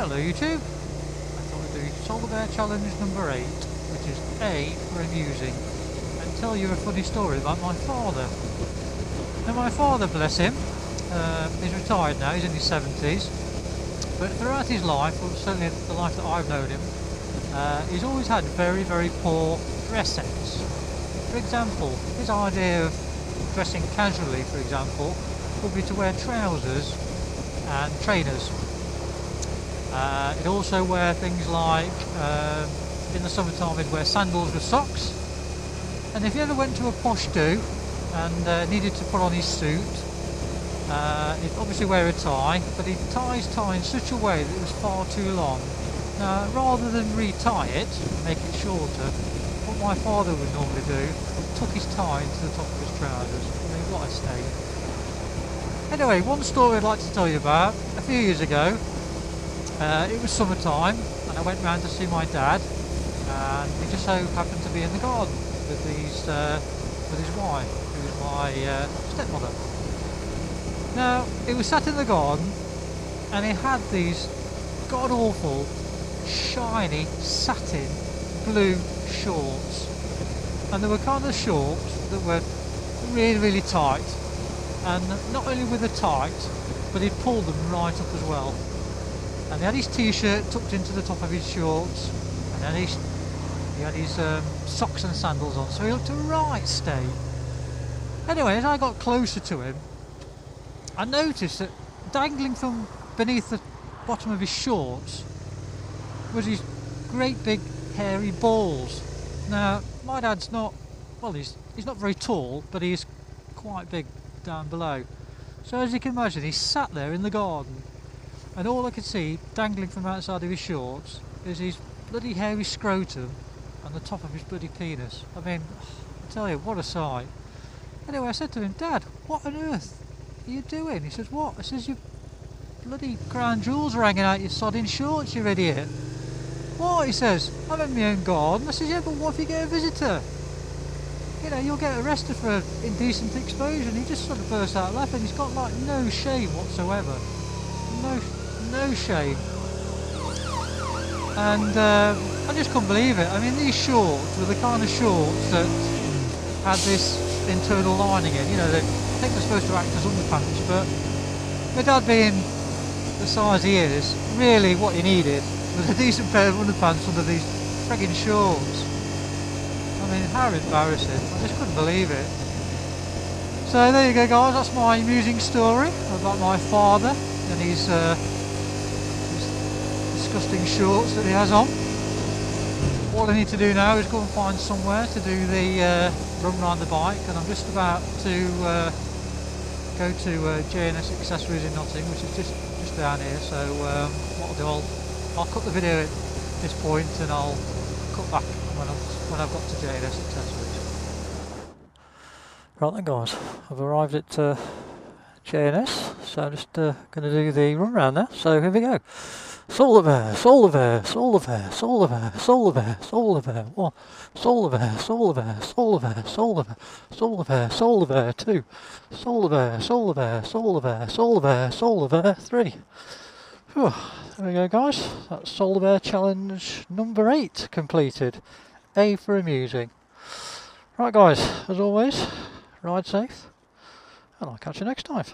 Hello YouTube. I thought I'd do Solarbear challenge number 8, which is A for amusing, and tell you a funny story about my father. Now my father, bless him, he's retired now, he's in his 70s, but throughout his life, well certainly the life that I've known him, he's always had very, very poor dress sense. For example, his idea of dressing casually, for example, would be to wear trousers and trainers. He'd also wear things like, in the summertime he'd wear sandals with socks, and if he ever went to a posh do and needed to put on his suit, he'd obviously wear a tie, but he'd tie his tie in such a way that it was far too long. Now, rather than re-tie it and make it shorter, what my father would normally do, tuck his tie into the top of his trousers. I mean, what a state. Anyway, one story I'd like to tell you about. A few years ago, it was summertime, and I went round to see my dad, and he just so happened to be in the garden with his wife, who was my stepmother. Now, he was sat in the garden, and he had these god-awful, shiny, satin, blue shorts, and they were kind of shorts that were really, really tight, and not only were they tight, but he'd pulled them right up as well. And he had his t-shirt tucked into the top of his shorts, and then he had his socks and sandals on, so he looked a right state. Anyway, as I got closer to him, I noticed that dangling from beneath the bottom of his shorts was his great big hairy balls. Now, my dad's not, well, he's not very tall, but he's quite big down below. So as you can imagine, he sat there in the garden, and all I could see dangling from outside of his shorts is his bloody hairy scrotum and the top of his bloody penis. I mean, I tell you, what a sight. Anyway, I said to him, Dad, what on earth are you doing? He says, what? I says, your bloody crown jewels are hanging out your sodding shorts, you idiot. What? He says, I'm in my own garden. I says, yeah, but what if you get a visitor? You know, you'll get arrested for indecent exposure. And he just sort of burst out laughing. He's got like no shame whatsoever. No shame. And I just couldn't believe it. I mean, these shorts were the kind of shorts that had this internal lining in. You know, I think they're supposed to act as underpants, but my dad being the size he is, really what he needed was a decent pair of underpants under these frigging shorts. I mean, how embarrassing. I just couldn't believe it. So there you go guys, that's my amusing story about my father and his disgusting shorts that he has on. All I need to do now is go and find somewhere to do the run round the bike, and I'm just about to go to J&S Accessories in Nottingham, which is just down here. So what I'll do, I'll cut the video at this point and I'll cut back when I've got to J&S Accessories. Right then guys, I've arrived at J&S, so I'm just going to do the run round now. So here we go. Solarbear, Solarbear, Solarbear, Solarbear, Solarbear, Solarbear, 1, Solarbear, Solarbear, Solarbear, Solarbear, Solarbear, Solarbear, 2, Solarbear, Solarbear, Solarbear, Solarbear, Solarbear, 3. Whew. There we go guys, that's Solarbear challenge number 8 completed. A for amusing. Right guys, as always, ride safe, and I'll catch you next time.